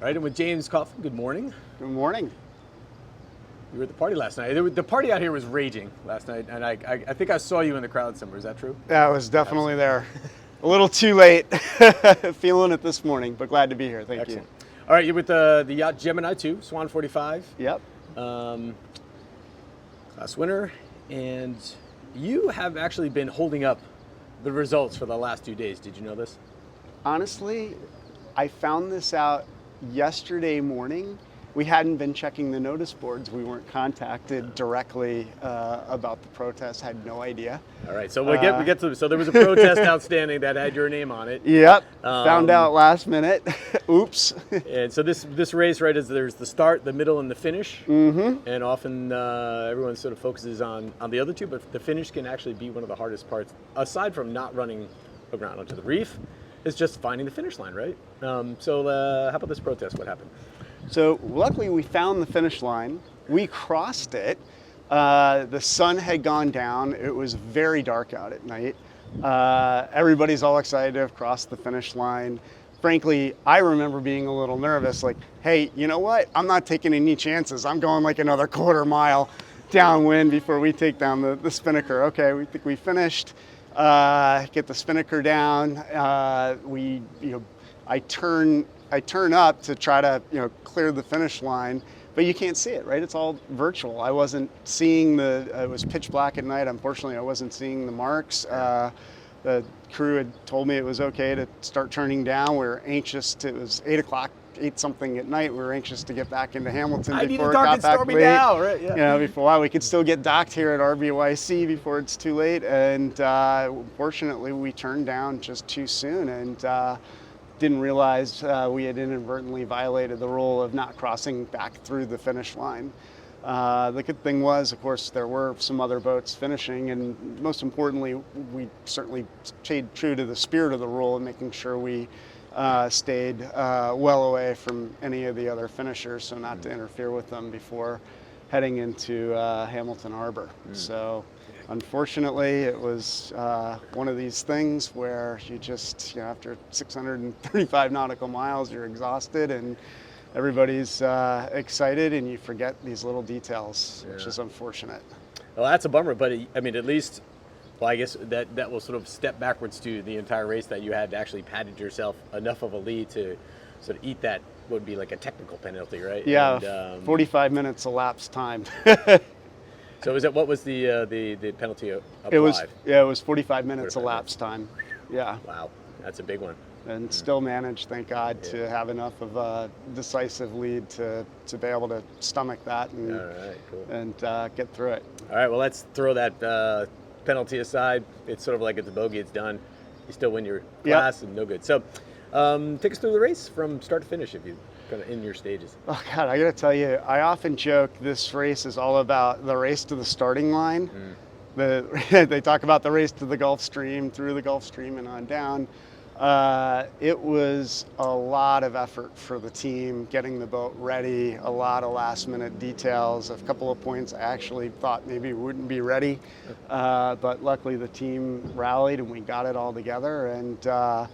All right, and with James Coffman, good morning. Good morning. You were at the party last night. The party out here was raging last night, and I think I saw you in the crowd somewhere. Is that true? Yeah, I was definitely there. A little too late, feeling it this morning, but glad to be here. Thank Excellent. All right, you're with the Yacht Gemini2, Swan45. you. Yep. Class winner, and you have actually been holding up the results for the last 2 days. Did you know this? Honestly, I found this out yesterday morning. We hadn't been checking the notice boards. We weren't contacted directly about the protest. Had no idea. All right, so we get to. So there was a protest outstanding that had your name on it. Yep. Found out last minute. Oops. And so this race, right, is there's the start, the middle, and the finish. Mm-hmm. And often everyone sort of focuses on the other two, but the finish can actually be one of the hardest parts, aside from not running aground onto the reef. It's just finding the finish line, right? So how about this protest? What happened? So luckily we found the finish line. We crossed it. The sun had gone down. It was very dark out at night. Everybody's all excited to have crossed the finish line. Frankly, I remember being a little nervous, like, hey, you know what? I'm not taking any chances. I'm going like another quarter mile downwind before we take down the spinnaker. Okay, we think we finished. Get the spinnaker down. I turn up to try to clear the finish line, but you can't see it, right? It's all virtual. I wasn't seeing it was pitch black at night. Unfortunately, I wasn't seeing the marks. The crew had told me it was okay to start turning down. We were anxious it was 8 o'clock, 8 something at night. We were anxious to get back into Hamilton before it got back late. Now, right? Yeah. Before we could still get docked here at RBYC before it's too late. And fortunately, we turned down just too soon and didn't realize we had inadvertently violated the rule of not crossing back through the finish line. The good thing was, of course, there were some other boats finishing, and most importantly, we certainly stayed true to the spirit of the rule and making sure we stayed well away from any of the other finishers, so not to interfere with them before heading into Hamilton Harbor. So unfortunately, it was one of these things where you just, after 635 nautical miles, you're exhausted and everybody's excited and you forget these little details, which is unfortunate. Well, that's a bummer, but I mean, at least, well, I guess that will sort of step backwards to the entire race that you had actually padded yourself enough of a lead to sort of eat that would be like a technical penalty, right? Yeah, and, 45 minutes elapsed time. So what was the penalty applied? It was 45 minutes elapsed time. Yeah. Wow, that's a big one. And still managed, thank God, to have enough of a decisive lead to be able to stomach that and, and get through it. All right, well, let's throw that penalty aside. It's sort of like it's a bogey, it's done. You still win your class and no good. So take us through the race from start to finish if you kind of in your stages. Oh, God, I got to tell you, I often joke this race is all about the race to the starting line. They talk about the race to the Gulf Stream, through the Gulf Stream and on down. It was a lot of effort for the team getting the boat ready, a lot of last minute details. A couple of points I actually thought maybe wouldn't be ready, but luckily the team rallied and we got it all together and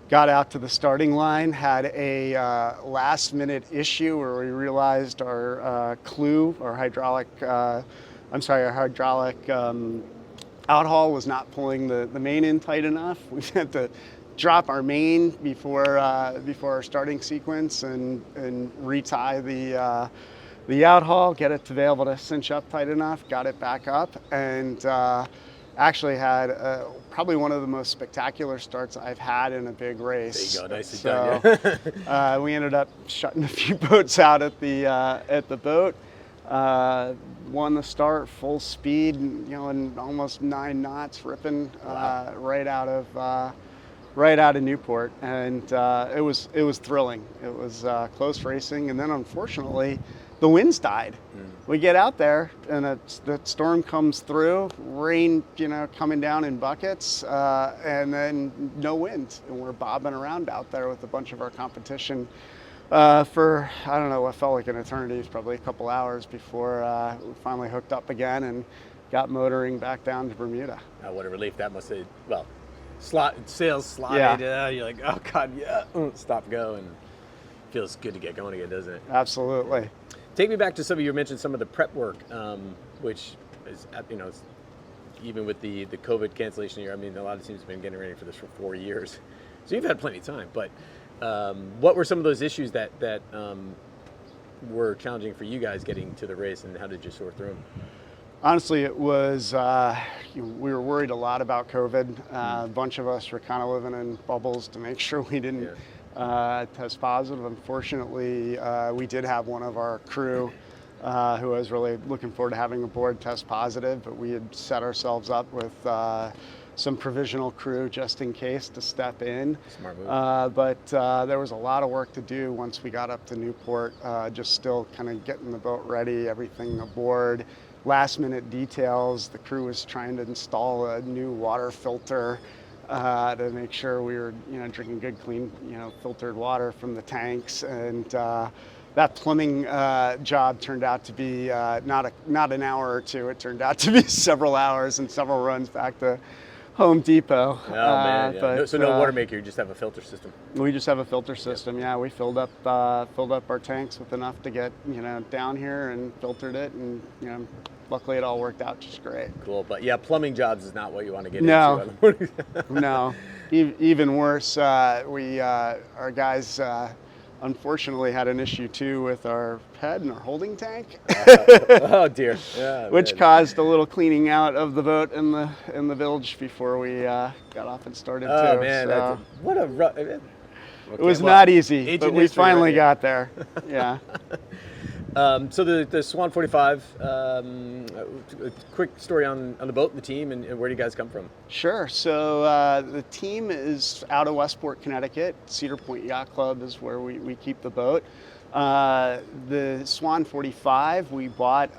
got out to the starting line, had a last minute issue where we realized our our hydraulic outhaul was not pulling the main in tight enough. We had to drop our main before our starting sequence and retie the outhaul, get it to be able to cinch up tight enough, got it back up, and actually had probably one of the most spectacular starts I've had in a big race. There you go, nicely done. Yeah. We ended up shutting a few boats out at the boat. Won the start full speed, in almost 9 knots, ripping right out of Newport, and it was thrilling. It was close racing, and then unfortunately, the winds died. We get out there, and the storm comes through, rain, coming down in buckets, and then no wind, and we're bobbing around out there with a bunch of our competition for, I don't know, what felt like an eternity. It was probably a couple hours before we finally hooked up again and got motoring back down to Bermuda. What a relief that must have, sails slide, you're like, oh God, stop, go, and feels good to get going again, doesn't it? Absolutely. Take me back to you mentioned some of the prep work, which is, even with the COVID cancellation year, I mean, a lot of teams have been getting ready for this for 4 years. So you've had plenty of time, but what were some of those issues that were challenging for you guys getting to the race, and how did you sort through them? Honestly, it was, we were worried a lot about COVID. A bunch of us were kind of living in bubbles to make sure we didn't test positive. Unfortunately, we did have one of our crew who I was really looking forward to having aboard test positive, but we had set ourselves up with some provisional crew just in case to step in. Smart move. But there was a lot of work to do once we got up to Newport, just still kind of getting the boat ready, everything aboard. Last minute details, the crew was trying to install a new water filter to make sure we were drinking good, clean, filtered water from the tanks. And that plumbing job turned out to be not an hour or two. It turned out to be several hours and several runs back to Home Depot. Oh man! Yeah. But, So no water maker, you just have a filter system. We just have a filter system. Yeah, we filled up our tanks with enough to get down here and filtered it, and luckily it all worked out just great. Cool, but yeah, plumbing jobs is not what you want to get No. into. No, even worse. Our guys unfortunately had an issue too with our head and our holding tank. Oh dear. Yeah, Which man. caused a little cleaning out of the boat in the village before we got off and started Oh too. man, So what a rough. it was not easy, but we finally got there. Yeah. So the Swan45, a quick story on the boat, the team, and where do you guys come from? Sure. So the team is out of Westport, Connecticut. Cedar Point Yacht Club is where we keep the boat. The Swan45 we bought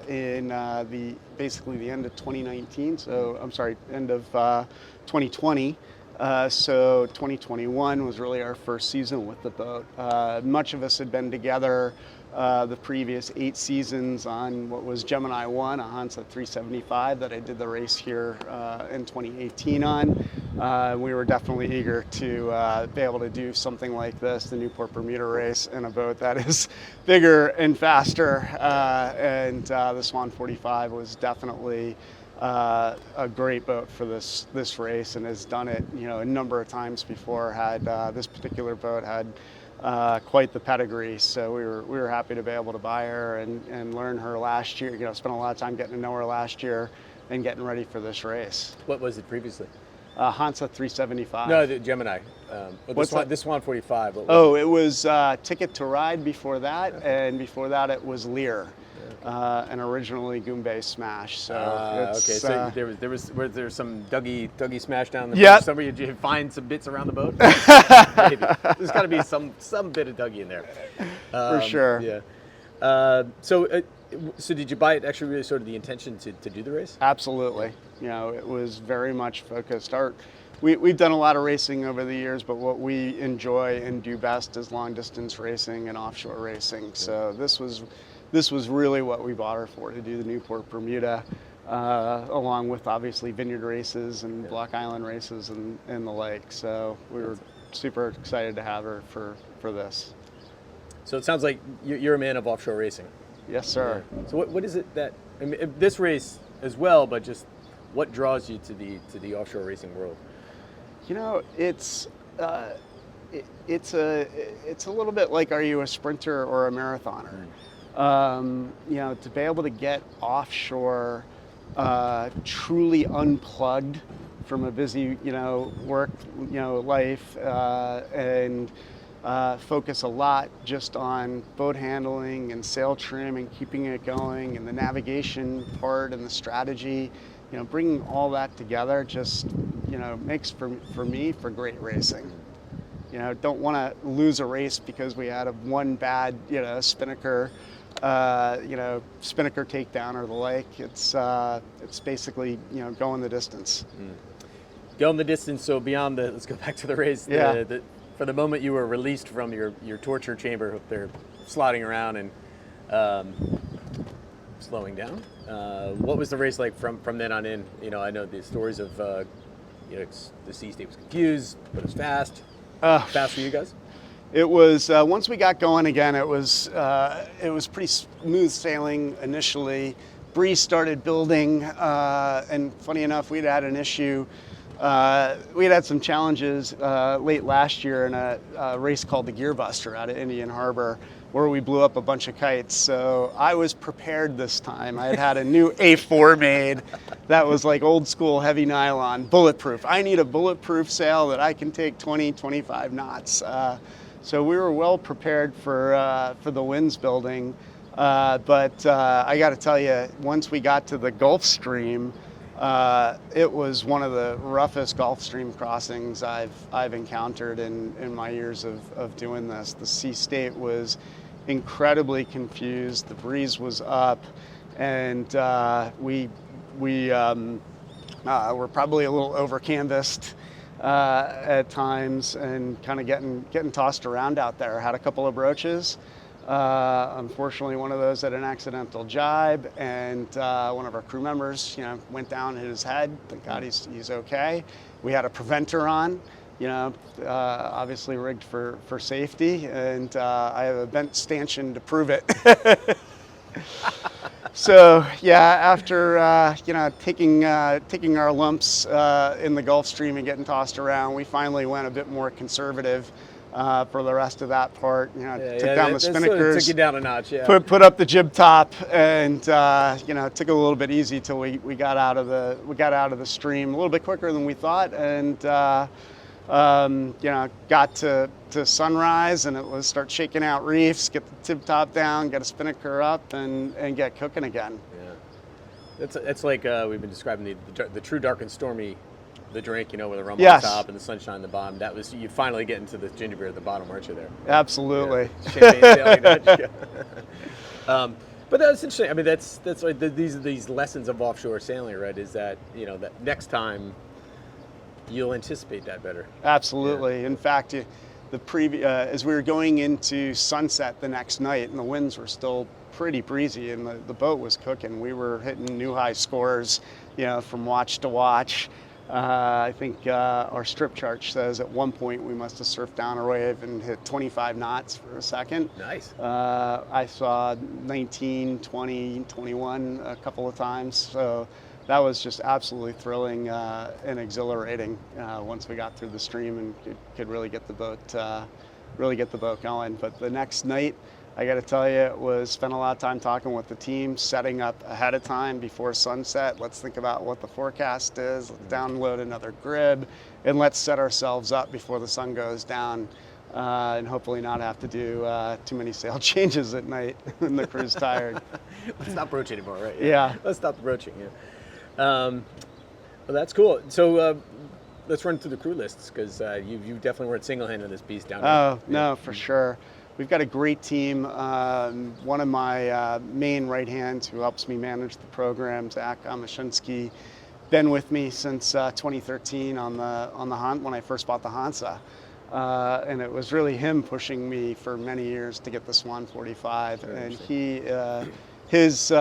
in basically the end of 2019. So I'm sorry, end of 2020. So 2021 was really our first season with the boat. Much of us had been together the previous 8 seasons on what was Gemini2, a Hansa 375 that I did the race here in 2018 on. We were definitely eager to be able to do something like this, the Newport Bermuda race, in a boat that is bigger and faster. And the Swan45 was definitely a great boat for this race, and has done it a number of times before. This particular boat had quite the pedigree, so we were happy to be able to buy her and learn her last year. Spent a lot of time getting to know her last year and getting ready for this race. What was it previously? Hansa 375. No, the Gemini. What's that? This Swan45. Oh, it was Ticket to Ride before that, and before that it was Lear. An originally Goombay smash. So okay, so was there some Dougie smash down the Yep. somewhere? Did you find some bits around the boat? Maybe. There's got to be some bit of Dougie in there. For sure. Yeah. So did you buy it actually really sort of the intention to do the race? Absolutely. It was very much focused. We've done a lot of racing over the years, but what we enjoy and do best is long distance racing and offshore racing. So this was really what we bought her for, to do the Newport Bermuda, along with obviously vineyard races and Block Island races and the like. So we were super excited to have her for this. So it sounds like you're a man of offshore racing. Yes, sir. Yeah. So what is it that, I mean, this race as well, but just what draws you to the offshore racing world? It's a little bit like, are you a sprinter or a marathoner? To be able to get offshore, truly unplugged from a busy, work, life, and focus a lot just on boat handling and sail trim and keeping it going, and the navigation part and the strategy, bringing all that together just, makes for me for great racing. Don't want to lose a race because we had one bad, spinnaker takedown or the like. It's basically, going the distance. Going the distance. So beyond let's go back to the race. Yeah. For the moment you were released from your torture chamber, they're sliding around and slowing down. What was the race like from then on in? I know the stories of the sea state was confused, but it was fast. Fast for you guys? It was once we got going again. It was pretty smooth sailing initially. Breeze started building, and funny enough, we'd had an issue. We'd had some challenges late last year in a race called the Gearbuster out of Indian Harbor, where we blew up a bunch of kites. So I was prepared this time. I had a new A4 made that was like old school heavy nylon, bulletproof. I need a bulletproof sail that I can take 20, 25 knots. So we were well prepared for the winds building. But I got to tell you, once we got to the Gulf Stream, it was one of the roughest Gulf Stream crossings I've encountered in my years of doing this. The sea state was incredibly confused. The breeze was up, and we were probably a little over canvassed at times, and kind of getting tossed around out there. Had a couple of broaches. Unfortunately, one of those had an accidental jibe, and one of our crew members, went down, hit his head. Thank God he's okay. We had a preventer on, obviously rigged for safety, and I have a bent stanchion to prove it. So yeah, after taking our lumps in the Gulf Stream and getting tossed around, we finally went a bit more conservative. For the rest of that part, took down the spinnakers, took you down a notch, yeah. Put up the jib top, and took it a little bit easy till we got out of the stream a little bit quicker than we thought, and got to sunrise, and it was start shaking out reefs, get the tip top down, get a spinnaker up, and get cooking again. Yeah, it's like we've been describing the true dark and stormy. The drink, with the rum yes. on top and the sunshine on the bottom. That was, you finally get into the ginger beer at the bottom, aren't you there? Absolutely. Yeah. Champagne sailing, but that's interesting. I mean, that's like these lessons of offshore sailing, right? Is that, that next time you'll anticipate that better. Absolutely. Yeah. In fact, as we were going into sunset the next night, and the winds were still pretty breezy, and the boat was cooking. We were hitting new high scores, from watch to watch. I think our strip chart says at one point we must have surfed down a wave and hit 25 knots for a second. Nice. I saw 19, 20, 21 a couple of times. So that was just absolutely thrilling and exhilarating once we got through the stream and could really get the boat going. But the next night, I got to tell you, spent a lot of time talking with the team, setting up ahead of time before sunset. Let's think about what the forecast is. Let's download another grid, and let's set ourselves up before the sun goes down, and hopefully not have to do too many sail changes at night when the crew's tired. Let's not broach anymore, right? Yeah. Let's stop the broaching. Yeah. Well, that's cool. So let's run through the crew lists, because you definitely weren't single-handed this beast down here. Oh, no, for sure. We've got a great team. One of my main right hands who helps me manage the program, Zach Amashinsky, been with me since 2013 on the hunt when I first bought the Hansa. And it was really him pushing me for many years to get the Swan45. And his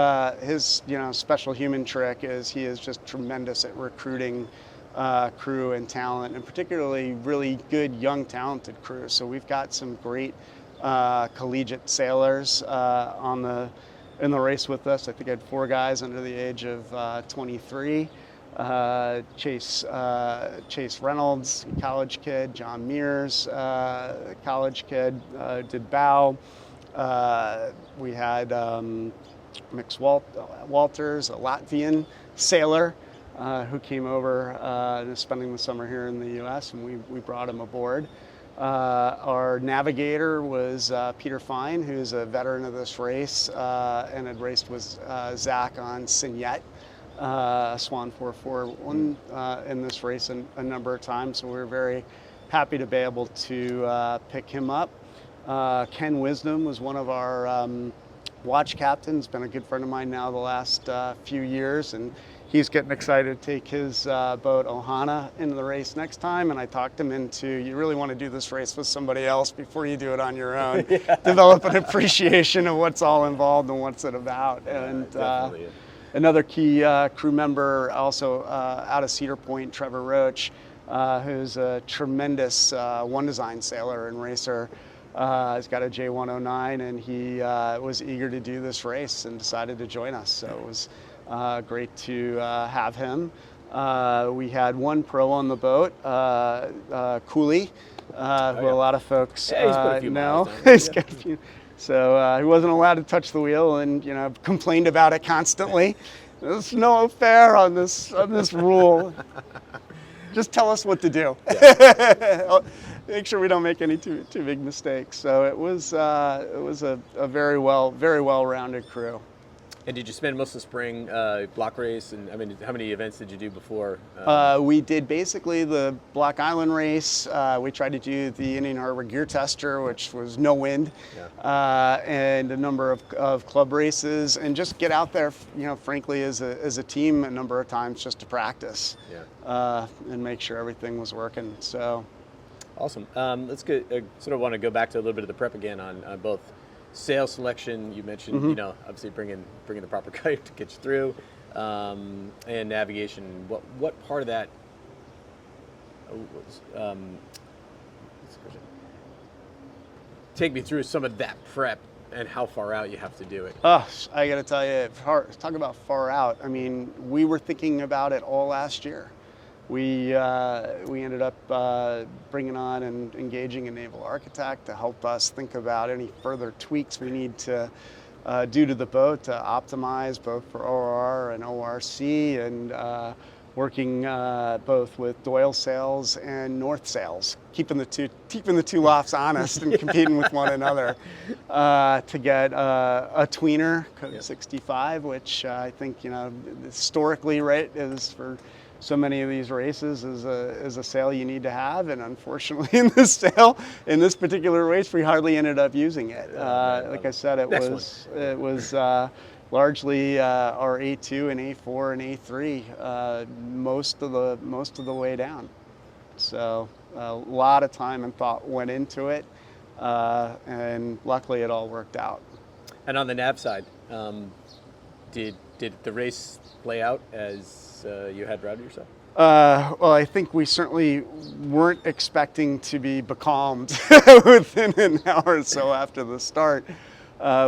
special human trick is he is just tremendous at recruiting crew and talent, and particularly really good young talented crew. So we've got some great collegiate sailors in the race with us. I think I had 4 guys under the age of 23. Chase Reynolds, college kid. John Mears, college kid, did bow. We had Mix Walters, a Latvian sailor who came over and is spending the summer here in the U.S., and we brought him aboard. Our navigator was Peter Fine, who's a veteran of this race and had raced with Zach on Signet, Swan441 in this race a number of times. So we were very happy to be able to pick him up. Ken Wisdom was one of our watch captains, been a good friend of mine now the last few years, and he's getting excited to take his boat Ohana into the race next time. And I talked him into, you really want to do this race with somebody else before you do it on your own. Yeah. Develop an appreciation of what's all involved and what's it about. And another key crew member also out of Cedar Point, Trevor Roach, who's a tremendous one design sailor and racer. He's got a J109, and he was eager to do this race and decided to join us. So it was great to have him. We had one pro on the boat, Cooley, who a lot of folks he's put a few know. miles down. He's got a few. So he wasn't allowed to touch the wheel, and complained about it constantly. There's no fair on this rule. Just tell us what to do. Yeah. Make sure we don't make any too big mistakes. So it was a very well-rounded crew. And did you spend most of the spring block race? And I mean, how many events did you do before? We did basically the Block Island race. We tried to do the Indian Harbor Gear Tester, which was no wind, and a number of club races, and just get out there, frankly, as a team a number of times just to practice, and make sure everything was working. So, awesome. Let's get sort of want to go back to a little bit of the prep again on both. Sail selection, you mentioned, obviously bringing the proper kite to get you through, and navigation. What part of that take me through some of that prep and how far out you have to do it? Oh, I got to tell you, talk about far out. I mean, we were thinking about it all last year. We ended up bringing on and engaging a naval architect to help us think about any further tweaks we need to do to the boat to optimize both for OR and ORC, and working both with Doyle sails and North sails, keeping the two lofts honest and competing with one another to get a tweener, code 65, which I think historically, right, is for so many of these races is a sail you need to have, and unfortunately in this particular race we hardly ended up using it. Like I said, it was largely our A2 and A4 and A3 most of the way down. So a lot of time and thought went into it, and luckily it all worked out. And on the nav side, did the race play out as you had routed yourself? Well, I think we certainly weren't expecting to be becalmed within an hour or so after the start,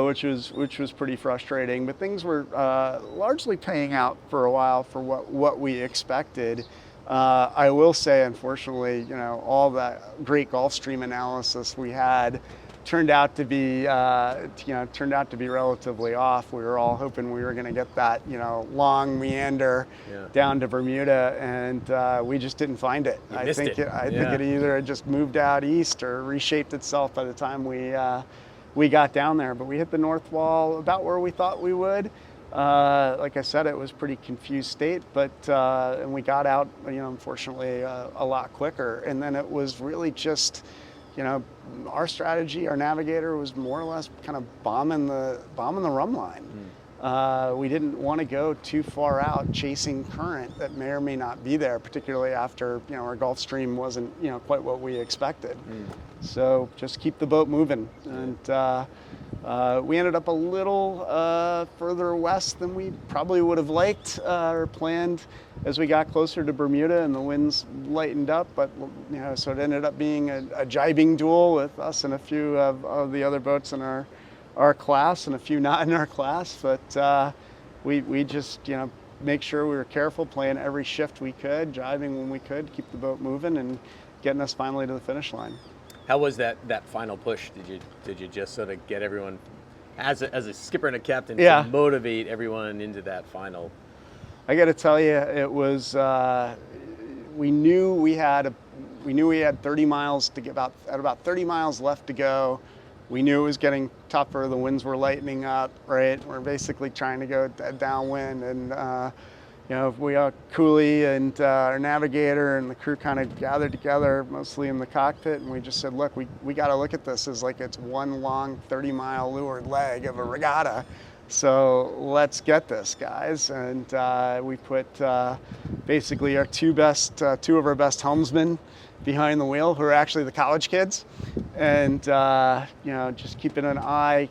which was pretty frustrating. But things were largely paying out for a while for what we expected. I will say, unfortunately, all that great Gulfstream analysis we had turned out to be relatively off. We were all hoping we were going to get that long meander down to Bermuda, and we just didn't find it. I think it either had just moved out east or reshaped itself by the time we got down there. But we hit the north wall about where we thought we would. Like I said, it was pretty confused state, but and we got out, unfortunately, a lot quicker. And then it was really just, our strategy, our navigator was more or less kind of bombing the rum line. We didn't want to go too far out chasing current that may or may not be there, particularly after our Gulfstream wasn't quite what we expected. So just keep the boat moving, and we ended up a little further west than we probably would have liked or planned as we got closer to Bermuda, and the winds lightened up. But so it ended up being a jibing duel with us and a few of the other boats in our class, and a few not in our class. But we just make sure we were careful, playing every shift we could, driving when we could, keep the boat moving, and getting us finally to the finish line. How was that final push? Did you just sort of get everyone, as a skipper and a captain, to motivate everyone into that final? I got to tell you, it was. We knew we had 30 miles to get about 30 miles left to go. We knew it was getting tougher. The winds were lightening up. Right, we're basically trying to go downwind, and we got Cooley and our navigator and the crew kind of gathered together, mostly in the cockpit, and we just said, look, we got to look at this as like it's one long 30-mile leeward leg of a regatta. So let's get this, guys. And we put basically our two of our best helmsmen behind the wheel, who are actually the college kids, and just keeping an eye,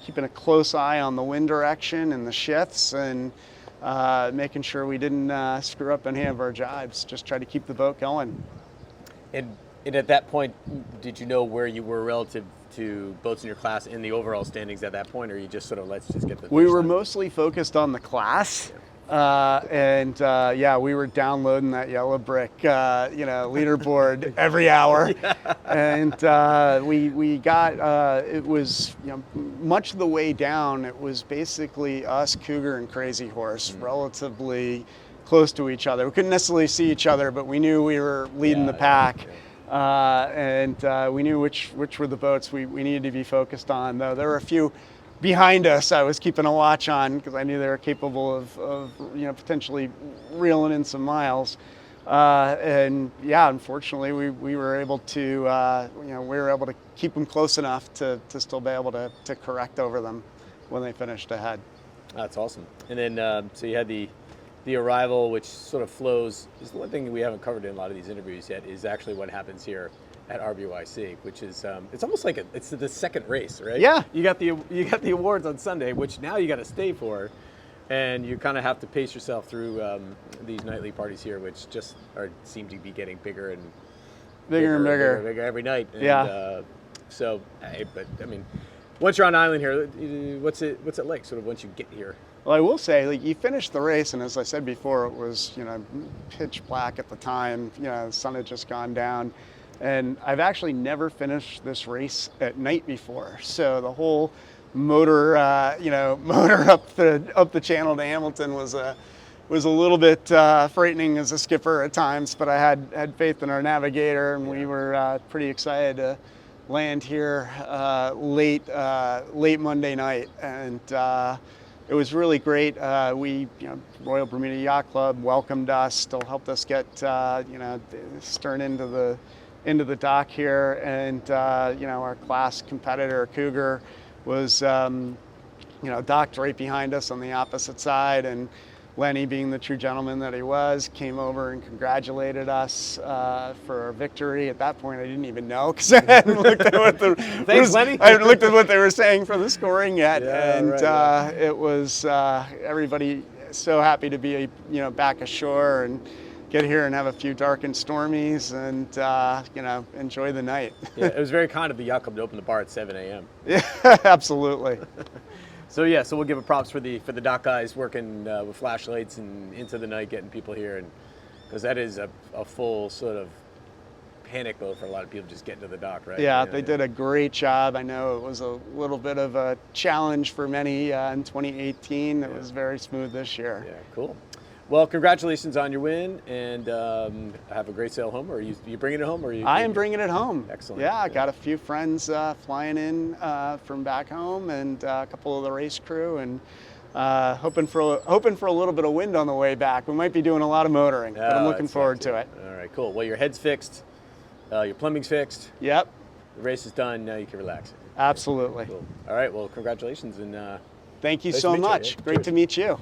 keeping a close eye on the wind direction and the shifts, and making sure we didn't screw up any of our jibes. Just try to keep the boat going. And And at that point, did you know where you were relative to boats in your class in the overall standings at that point, or you just sort of let's just get the We finish were line? mostly focused on the class. Yeah, we were downloading that yellow brick, leaderboard every hour. And we got, it was, much of the way down, it was basically us, Cougar, and Crazy Horse, relatively close to each other. We couldn't necessarily see each other, but we knew we were leading the pack. We knew which were the boats we needed to be focused on, though there were a few behind us I was keeping a watch on because I knew they were capable of potentially reeling in some miles. Unfortunately, we were able to keep them close enough to still be able to correct over them when they finished ahead. That's awesome. And then, so you had the arrival, which sort of flows. Is the one thing we haven't covered in a lot of these interviews yet is actually what happens here at RBYC, which is it's almost like it's the second race, right? Yeah. You got the awards on Sunday, which now you got to stay for, and you kind of have to pace yourself through these nightly parties here, which just seem to be getting bigger and bigger every night. And, yeah. But I mean, once you're on island here, what's it like? Sort of once you get here. Well, I will say, like, you finished the race, and as I said before, it was pitch black at the time. The sun had just gone down. And I've actually never finished this race at night before. So the whole motor up the channel to Hamilton was a little bit frightening as a skipper at times. But I had faith in our navigator, and we were pretty excited to land here late Monday night, and it was really great. Royal Bermuda Yacht Club welcomed us, still helped us get stern into the dock here, and our class competitor Cougar was docked right behind us on the opposite side, and Lenny, being the true gentleman that he was, came over and congratulated us for our victory. At that point, I didn't even know because I hadn't looked at what Lenny. I hadn't looked at what they were saying for the scoring yet, It was everybody so happy to be back ashore and get here and have a few dark and stormies and enjoy the night. Yeah, it was very kind of the yacht club to open the bar at 7 a.m. Yeah, absolutely. So we'll give it props for the dock guys working with flashlights and into the night, getting people here, and because that is a full sort of panic mode for a lot of people just getting to the dock, right? Yeah, they did a great job. I know it was a little bit of a challenge for many in 2018. It was very smooth this year. Yeah, cool. Well, congratulations on your win, and have a great sail home. Or are you bringing it home? Or I am bringing it home. Excellent. Yeah, I got a few friends flying in from back home, and a couple of the race crew, and hoping for a little bit of wind on the way back. We might be doing a lot of motoring, but I'm looking forward to it. All right, cool. Well, your head's fixed, your plumbing's fixed. Yep. The race is done. Now you can relax. Absolutely. Cool. All right. Well, congratulations, and thank you nice so to meet you. much. Yeah, Great cheers. to meet you.